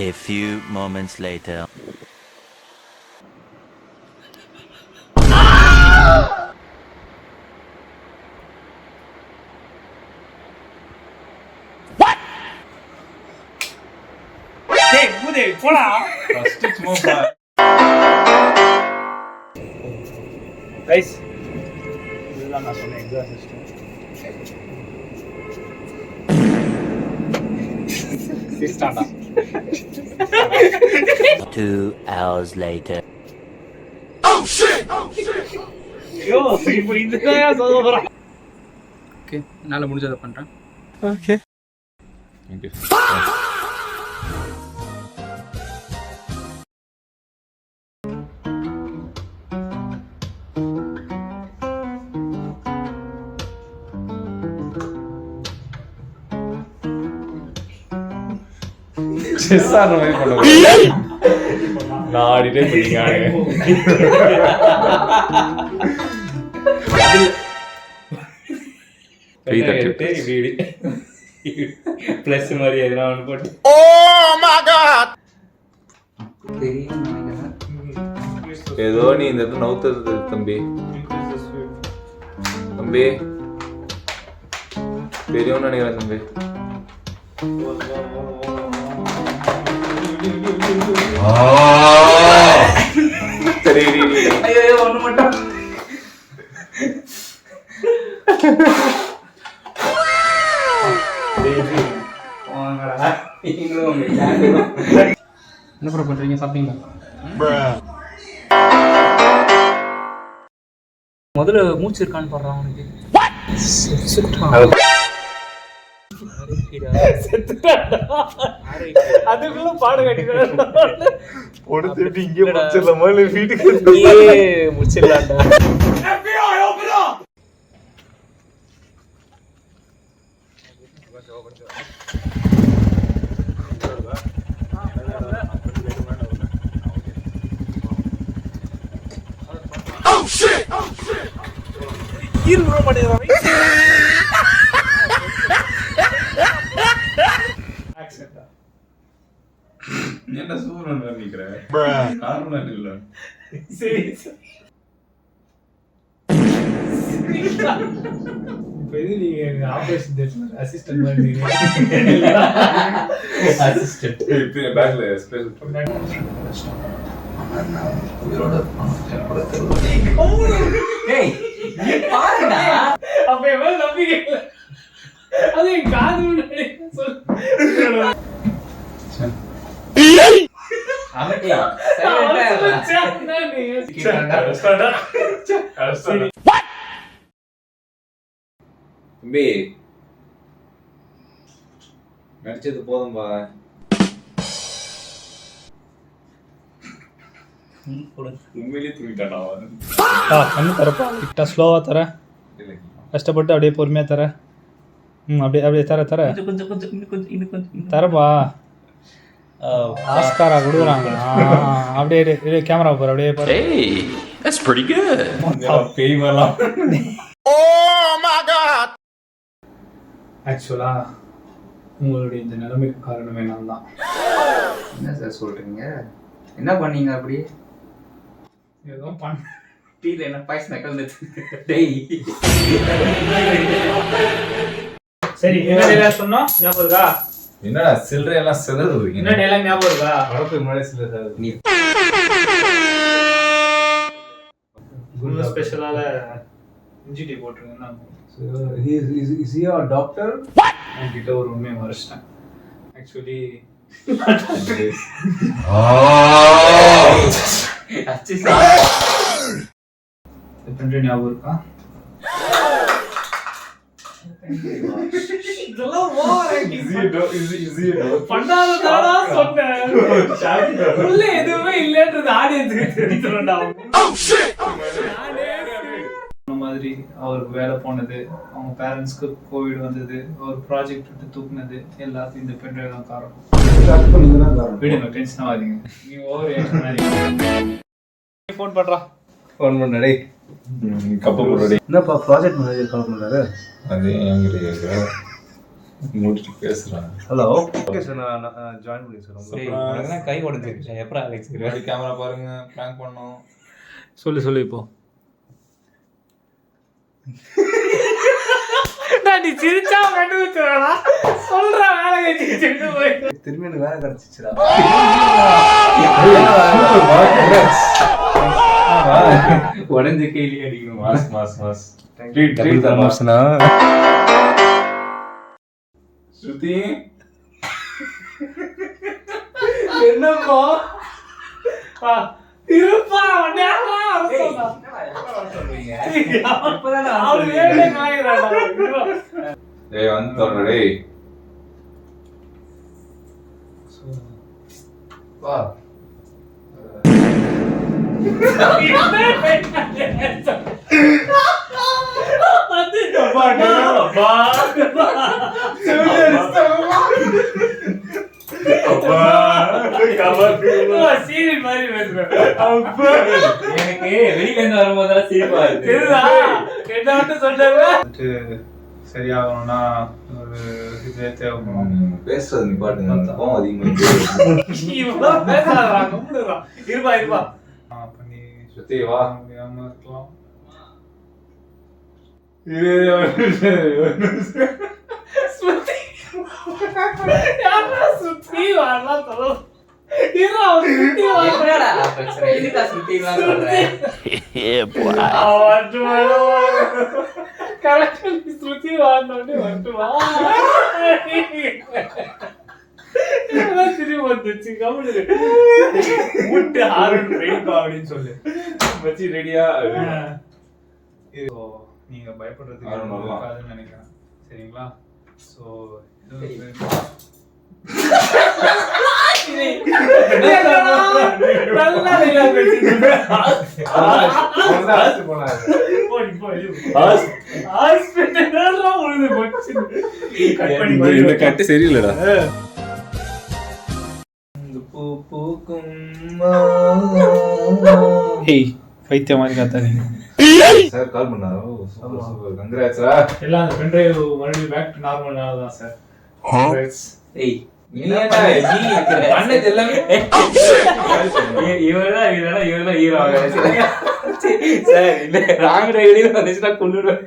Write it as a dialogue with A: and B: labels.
A: A few moments later.
B: டேய் பூதே போடா first சும்மா பா கைஸ் இதுதான் நான் சொன்ன எக்ஸாம் சிஸ்டம்டா
A: 2 hours later.
B: யோ இப்போ இதுதான் சொல்றேன். ஓகே என்னால முடிஞ்சத பண்றேன். Okay
C: Thank you. செஸ் ஆடுற மாதிரி பண்ணுவேன். நான் ஆடிட்டே போயிட்டீங்க.
B: பிளஸ் மாதிரி எதுனா ஒன்று போட்டு
C: ஏதோ நீ இந்த இடத்துல நவுத்துறது தம்பி. தம்பி பெரியவன்னு நினைக்கிறேன் தம்பி. சரி
B: ஒண்ணு மட்டும் என்ன ப்ரோ பண்றீங்க? சாப்பிட்டீங்களா? முதல்ல மூச்சு இருக்கான்னு பாடுறான் அவனுக்கு. அதுக்குள்ள பாடு கட்டிட்டு இங்கே முடிச்சிடலாமா இல்லை வீட்டுக்கு முடிச்சிடலாம்டா.
C: என்ன சூப்பர் நினைக்கிறேன். நார்மலா இல்ல.
B: சரி இப்போ இது நீங்க ஆபரேஷன் தியேட்டர் அசிஸ்டன்ட் மாதிரி அசிஸ்டன்ட்
C: இப்போ பேக்ல ஸ்பேஸ் பண்ணு.
D: உயிரோட
B: அப்ப எவ்வளவு நம்பிக்கை இல்லை. அது என் காது
C: தம்பி நடிச்சது போதும்பா. உண்மையிலேயே தூங்கிட்டானா?
B: கண்ணு தரப்பா கிட்ட ஸ்லோவா தர, கஷ்டப்பட்டு அப்படியே பொறுமையா தர. அப்படியே அப்படியே தர தர தரப்பா. ஆஸ்காரா கொடுக்குறாங்க. அப்படியே கேமரா பாரு, அப்படியே பாரு.
A: Hey, that's pretty good.
C: பேய் வரலாம்.
B: ஆக்சுவலா உங்களுடைய இந்த நிலைமைக்கு காரணமே நான் தான்.
D: என்ன சார் சொல்றீங்க? என்ன பண்ணீங்க? அப்படி
B: ஏதோ பண்ண
D: டீல என்ன பாய்ஸ் நக்கல்ந்து டேய்.
B: சரி என்ன டேலா சொன்னோம் ஞாபகம் இருக்கா?
C: என்னடா சில்லறை எல்லாம் சிதறுது.
B: என்ன டேலா ஞாபகம் இருக்கா?
C: வடக்கு முன்னாடி சில்லறை நீ
B: குரு ஸ்பெஷலால இன்ஜிடி போட்டுருங்க.
E: Is he a doctor?
B: என்கிட்ட ஒரு உண்மையை மறைச்சிட்டேன். ஆக்சுவலி பென்ட்ரைவ் ஞாபகம் இருக்கா? இதெல்லாம் பண்ணாததாடா சொன்னேன். உள்ள எதுவுமே இல்லைன்றது ஆடியன்ஸுக்கு தெரிஞ்சிடும்டா. மாதிரி அவருக்கு வேலை போனது, அவங்க பேரண்ட்ஸ்க்கு கோவிட் வந்தது, அவர் ப்ராஜெக்ட் விட்டு தூக்குனது எல்லாத்தையும் இந்த பென்ட்ரைவ் தான் காரணம். விடுங்க, டென்ஷன் ஆகாதீங்க. நீ ஓவர் ரியாக்ஷன் ஆகாதீங்க. ஃபோன் பண்றா.
C: ஃபோன் பண்ணடே. கப்ப போடுறடே.
E: என்னப்பா ப்ராஜெக்ட் மேனேஜர் கால் பண்றாரு?
C: அது என்கிட்ட மூடிட்டு பேசுறான்.
F: ஹலோ ஓகே சார் நான் ஜாயின் பண்ணி சார்
D: உனக்கு கை உடஞ்சிருக்கேன் எப்பறம் அலெக்ஸ்
C: முன்னாடி கேமரா பாருங்க, பிராங்க் பண்ணோம்.
B: சொல்லு இப்போ. நான் நீ சிரிச்சா கண்டுபிடிச்சா சொல்ற வேலை கட்டிட்டு போய்
F: திரும்பி எனக்கு வேலை கிடைச்சிச்சுடா.
D: உடஞ்ச கையிலே அடிக்கணும்.
C: மாஸ்
F: ட்ரீட் தான் மாஸ்னா.
C: ஸ்ருதி
B: என்னப்பா இருப்பா நேரா வரசோடா அவரு வேலை காயறாடா.
C: டேய் வந்து தோற டேய்.
D: வா எனக்கு வெளியில வரும்போதெல்லாம் சிரிப்பா இருக்கு.
B: சரியாகணும்னா ஒரு இது தேவைப்படும்.
C: பேசுறது நீ பாட்டுங்க. கோவம் அதிகமா
B: இருப்பா பண்ணி
C: ஸ்ருதி வா.
B: முடியாம இருக்கலாம். சுத்தி வரலாம் சொல்லும்.
A: Yeah, boy.
B: ஸ்ருதி வாழ்ந்தோடனே வந்துவா திரும்பி வந்துச்சு. கம்முனு முட்டு ஆரன் ரெடிப்பா அப்படின்னு சொல்லு.
C: மச்சி ரெடியா?
B: நீங்க பயப்படுறதுக்கு
C: ஆரன் வரலாம்.
B: இருக்காதுன்னு நினைக்கிறேன். சரிங்களா? ஸோ
C: இந்த கட்டு சரியில்லடா.
B: பைத்தியம் மாதிரி காத்தாதீங்க.
C: சார் கால் பண்ணாரோ? சூப்பர் சூப்பர், கங்க்ராட்ஸ்ரா.
B: எல்லாம் அந்த பென்ட்ரைவ் மறுபடியும் பேக் டு நார்மல்னால தான் சார்.
D: ஏய் நீ ஏன்டா நீ இருக்கற பண்ணது எல்லாமே இவரதான் ஹீரோ ஆக. சார் இல்ல ராங் ரைடில வந்துச்சுனா கொன்னுடுவேன்.